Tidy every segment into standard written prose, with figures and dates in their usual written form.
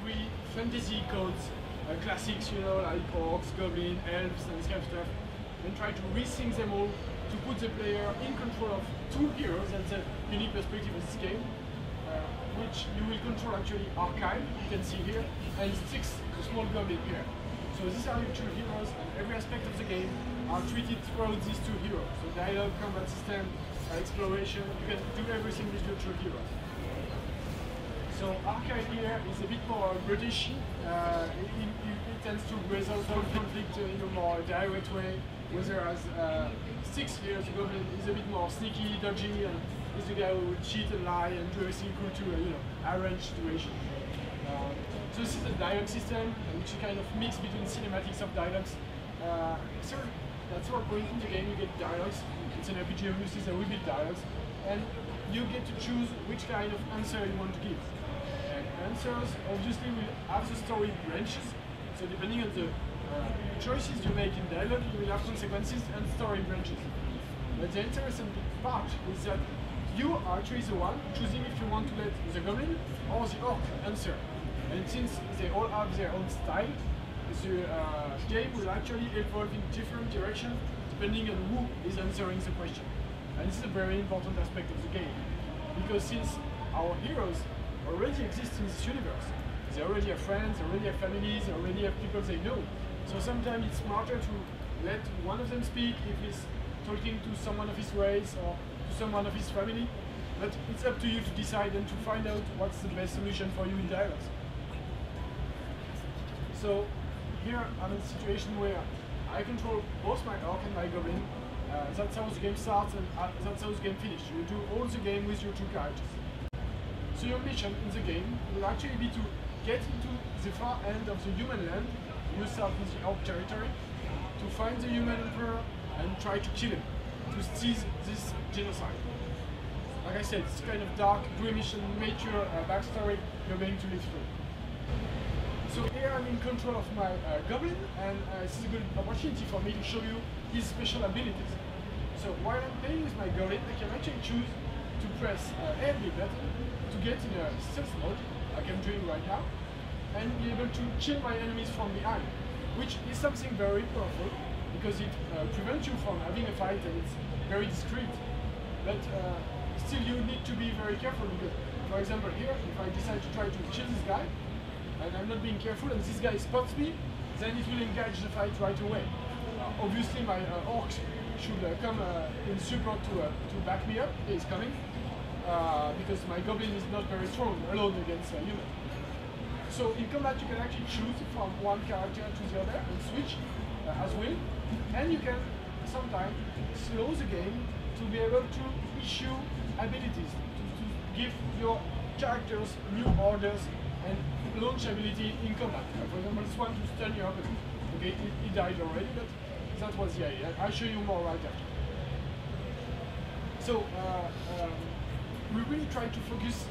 E3 fantasy codes, classics, you know, like orcs, goblins, elves, and this kind of stuff, and try to resync them all to put the player in control of two heroes. That's a unique perspective of this game, which you will control actually archive, you can see here, and 6 small goblins here. So these are your 2 heroes, and every aspect of the game are treated throughout these 2 heroes. So dialogue, combat system, exploration, you can do everything with your 2 heroes. So archive here is a bit more British. It tends to resolve conflict in a more direct way, whereas 6 heroes goblin is a bit more sneaky, dodgy, and is the guy who would cheat and lie and do everything cool to you know, arrange situation. So this is a dialogue system, which is kind of mix between cinematics of dialogues. So that's what point in the game you get dialogues. It's an RPG, obviously there will be dialogues, and you get to choose which kind of answer you want to give. And answers obviously will have the story branches. So depending on the choices you make in dialogue, you will have consequences and story branches. But the interesting part is that you are actually the one choosing if you want to let the goblin or the orc answer. And since they all have their own style, the game will actually evolve in different directions depending on who is answering the question. And this is a very important aspect of the game, because since our heroes already exist in this universe, they already have friends, they already have families, they already have people they know. So sometimes it's smarter to let one of them speak if he's talking to someone of his race or to someone of his family. But it's up to you to decide and to find out what's the best solution for you in dialogues. So here I'm in a situation where I control both my orc and my goblin. That's how the game starts, and that's how the game finishes. You do all the game with your 2 characters. So your mission in the game will actually be to get into the far end of the human land. You start with the orc territory, to find the human emperor and try to kill him, to seize this genocide. Like I said, it's kind of dark, dreamish and mature backstory you're going to live through. So here I'm in control of my goblin, and this is a good opportunity for me to show you his special abilities. So while I'm playing with my goblin, I can actually choose to press every button to get in a stealth mode, like I'm doing right now, and be able to kill my enemies from behind, which is something very powerful, because it prevents you from having a fight and it's very discreet. But still you need to be very careful, because, for example here, if I decide to try to kill this guy, and I'm not being careful, and this guy spots me, then it will engage the fight right away. Obviously my orc should come in support to back me up. He's coming, because my goblin is not very strong alone against a human. So in combat you can actually choose from one character to the other and switch as will, and you can sometimes slow the game to be able to issue abilities, to give your characters new orders and launch ability in combat. For example, this one to stun your opponent. Okay, he died already, but that was the idea. I'll show you more right after. So we really try to focus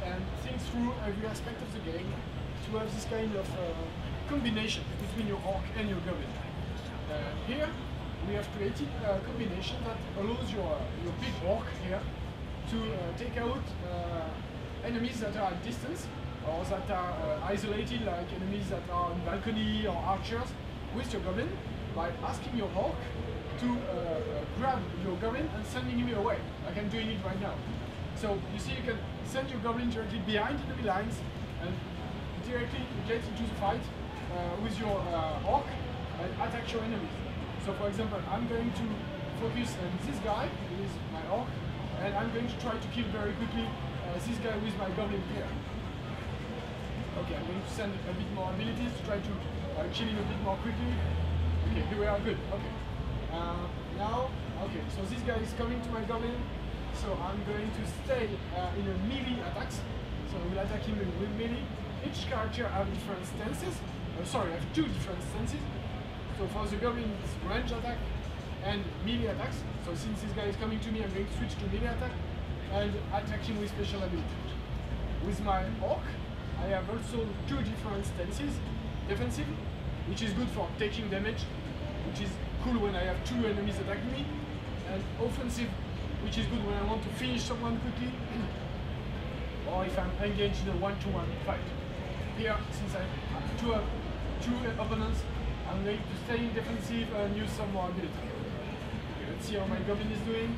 and think through every aspect of the game to have this kind of combination between your orc and your goblin. Here we have created a combination that allows your big orc here to take out enemies that are at distance, or that are isolated, like enemies that are on balcony or archers, with your goblin, by asking your orc to grab your goblin and sending him away, like I'm doing it right now. So you see, you can send your goblin directly behind enemy lines and directly get into the fight with your orc and attack your enemies. So for example, I'm going to focus on this guy with my orc, and I'm going to try to kill very quickly this guy with my goblin here. Okay, I'm going to send a bit more abilities to try to kill him a bit more quickly. Okay, here we are, good. Okay. Now, okay, so this guy is coming to my goblin, so I'm going to stay in a melee attacks. So I will attack him with melee. Each character have different stances. Sorry, I have 2 different stances. So for the goblin, it's range attack and melee attacks. So since this guy is coming to me, I'm going to switch to melee attack and attack him with special ability. With my orc, I have also 2 different stances. Defensive, which is good for taking damage, which is cool when I have 2 enemies attacking me, and offensive, which is good when I want to finish someone quickly, or if I'm engaged in a 1-to-1 fight. here, since I have two opponents, I'm going to stay in defensive and use some more ability. Okay, let's see how my goblin is doing.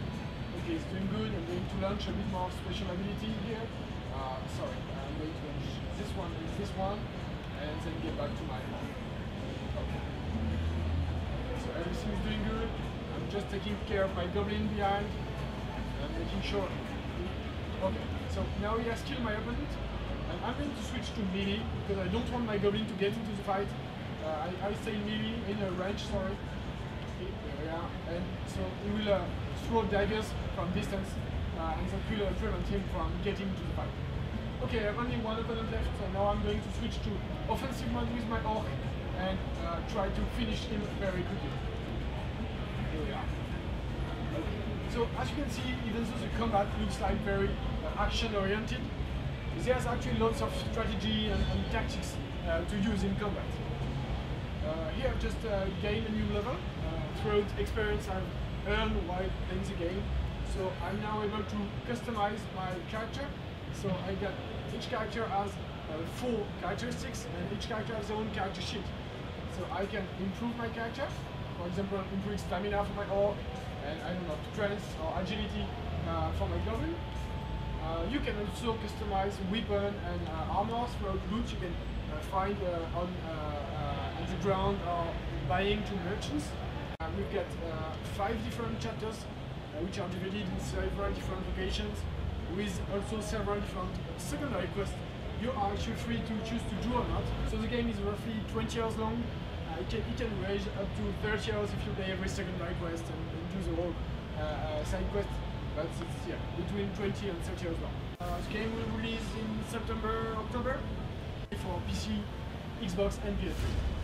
Okay, it's doing good. I'm going to launch a bit more special ability here. Sorry, I'm going to launch this one, and then get back to my home. Okay. So everything is doing good. I'm just taking care of my goblin behind. I'm making sure. Okay, so now he has killed my opponent. And I'm going to switch to melee because I don't want my goblin to get into the fight. I stay melee in a range, sorry. Okay, there we are. And so he will throw daggers from distance, and that will prevent him from getting into the fight. Okay, I have only one opponent left, so now I'm going to switch to offensive mode with my orc and try to finish him very quickly. Here we are. Okay. So as you can see, even though the combat looks like very action-oriented, there's actually lots of strategy and tactics to use in combat. Here I've just gained a new level through experience I've earned while playing the game. So I'm now able to customize my character. So I got each character has 4 characteristics, and each character has their own character sheet. So I can improve my character. For example, improve stamina for my orc, and I don't know, strength or agility for my goblin. You can also customize weapon and armor throughout loot you can find on the ground or buying to merchants. We've got 5 different chapters which are divided in several different locations, with also several different secondary quests you are actually free to choose to do or not. So the game is roughly 20 hours long. It can range up to 30 hours if you play every secondary quest and do the whole side quest. But it's between 20 and 30 hours long. The game will release in September, October for PC, Xbox and PS3.